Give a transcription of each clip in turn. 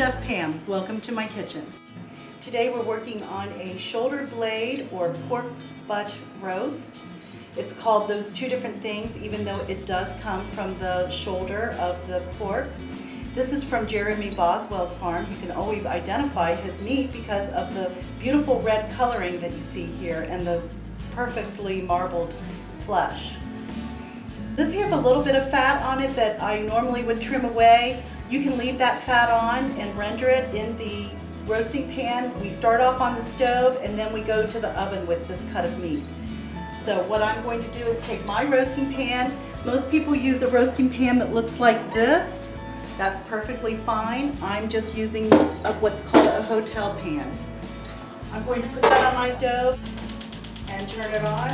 Chef Pam. Welcome to my kitchen. Today we're working on a shoulder blade or pork butt roast. It's called those two different things even though it does come from the shoulder of the pork. This is from Jeremy Boswell's farm. You can always identify his meat because of the beautiful red coloring that you see here and the perfectly marbled flesh. This has a little bit of fat on it that I normally would trim away. You can leave that fat on and render it in the roasting pan. We start off on the stove and then we go to the oven with this cut of meat. So what I'm going to do is take my roasting pan. Most people use a roasting pan that looks like this. That's perfectly fine. I'm just using what's called a hotel pan. I'm going to put that on my stove and turn it on.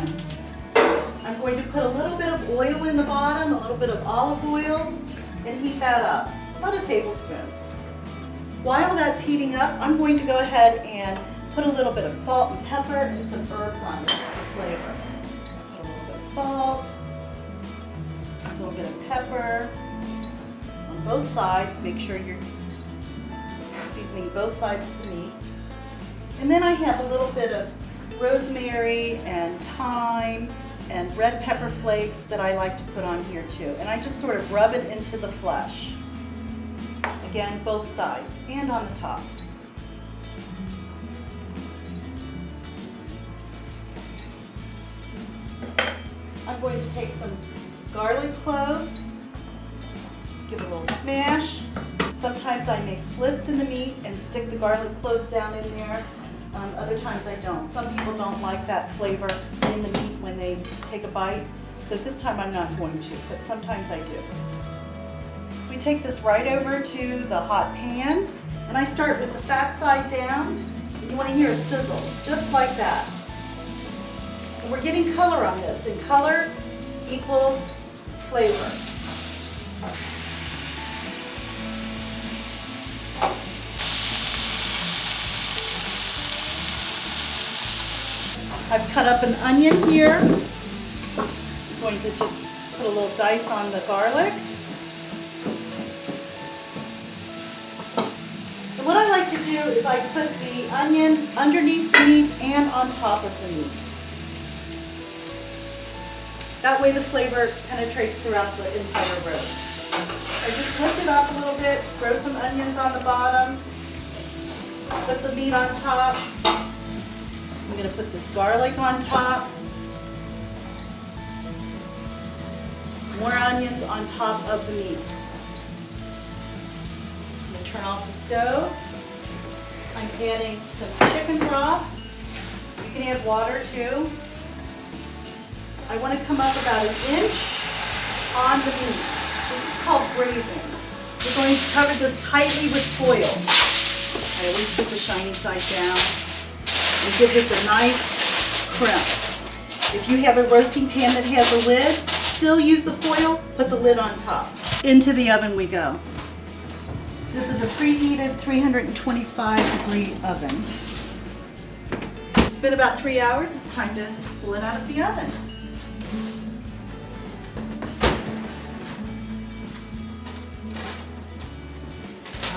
I'm going to put a little bit of oil in the bottom, a little bit of olive oil, and heat that up, about a tablespoon. While that's heating up, I'm going to go ahead and put a little bit of salt and pepper and some herbs on this for flavor. Put a little bit of salt, a little bit of pepper on both sides. Make sure you're seasoning both sides of the meat. And then I have a little bit of rosemary and thyme and red pepper flakes that I like to put on here too. And I just sort of rub it into the flesh. Again, both sides and on the top. I'm going to take some garlic cloves, give it a little smash. Sometimes I make slits in the meat and stick the garlic cloves down in there. Other times I don't. Some people don't like that flavor in the meat when they take a bite. So this time I'm not going to, but sometimes I do. So we take this right over to the hot pan, and I start with the fat side down. You want to hear a sizzle, just like that. And we're getting color on this, and color equals flavor. I've cut up an onion here. I'm going to just put a little dice on the garlic. And what I like to do is I put the onion underneath the meat and on top of the meat. That way the flavor penetrates throughout the entire roast. I just lift it up a little bit, throw some onions on the bottom, put the meat on top. I'm going to put this garlic on top, more onions on top of the meat. I'm going to turn off the stove. I'm adding some chicken broth. You can add water too. I want to come up about 1 inch on the meat. This is called braising. We're going to cover this tightly with foil. I always put the shiny side down. And give this a nice crimp. If you have a roasting pan that has a lid, still use the foil, put the lid on top. Into the oven we go. This is a preheated 325-degree oven. It's been about 3 hours. It's time to pull it out of the oven.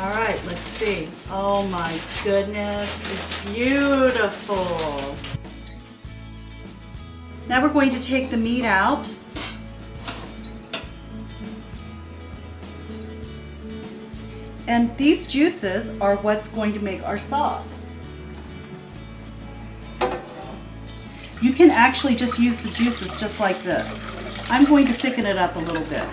All right, let's see. Oh my goodness, it's beautiful. Now we're going to take the meat out. And these juices are what's going to make our sauce. You can actually just use the juices just like this. I'm going to thicken it up a little bit.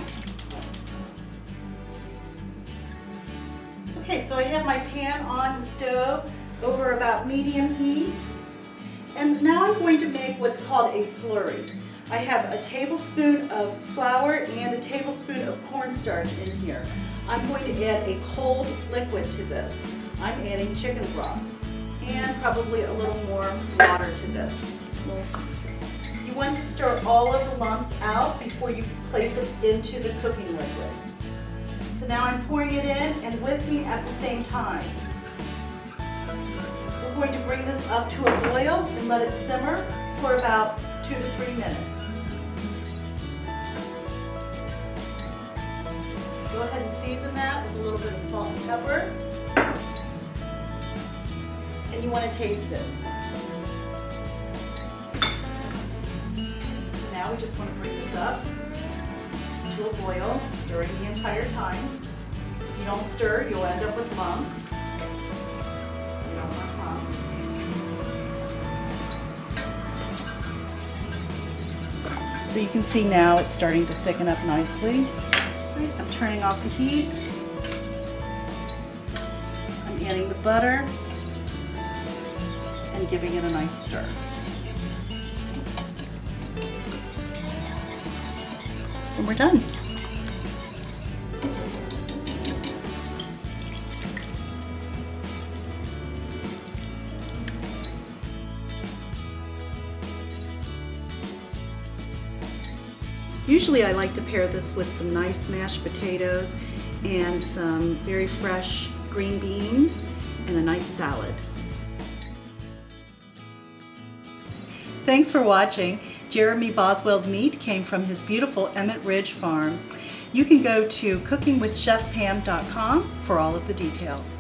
Okay, so I have my pan on the stove over about medium heat. And now I'm going to make what's called a slurry. I have a tablespoon of flour and a tablespoon of cornstarch in here. I'm going to add a cold liquid to this. I'm adding chicken broth and probably a little more water to this. You want to stir all of the lumps out before you place it into the cooking liquid. So now I'm pouring it in and whisking at the same time. We're going to bring this up to a boil and let it simmer for about 2 to 3 minutes. Go ahead and season that with a little bit of salt and pepper. and you want to taste it. So now we just want to bring this up to a boil, stirring the entire time. If you don't stir, you'll end up with lumps. You don't want lumps. So you can see now it's starting to thicken up nicely. I'm turning off the heat. I'm adding the butter and giving it a nice stir. And we're done. Usually I like to pair this with some nice mashed potatoes and some very fresh green beans and a nice salad. Thanks for watching. Jeremy Boswell's meat came from his beautiful Emmett Ridge Farm. You can go to cookingwithchefpam.com for all of the details.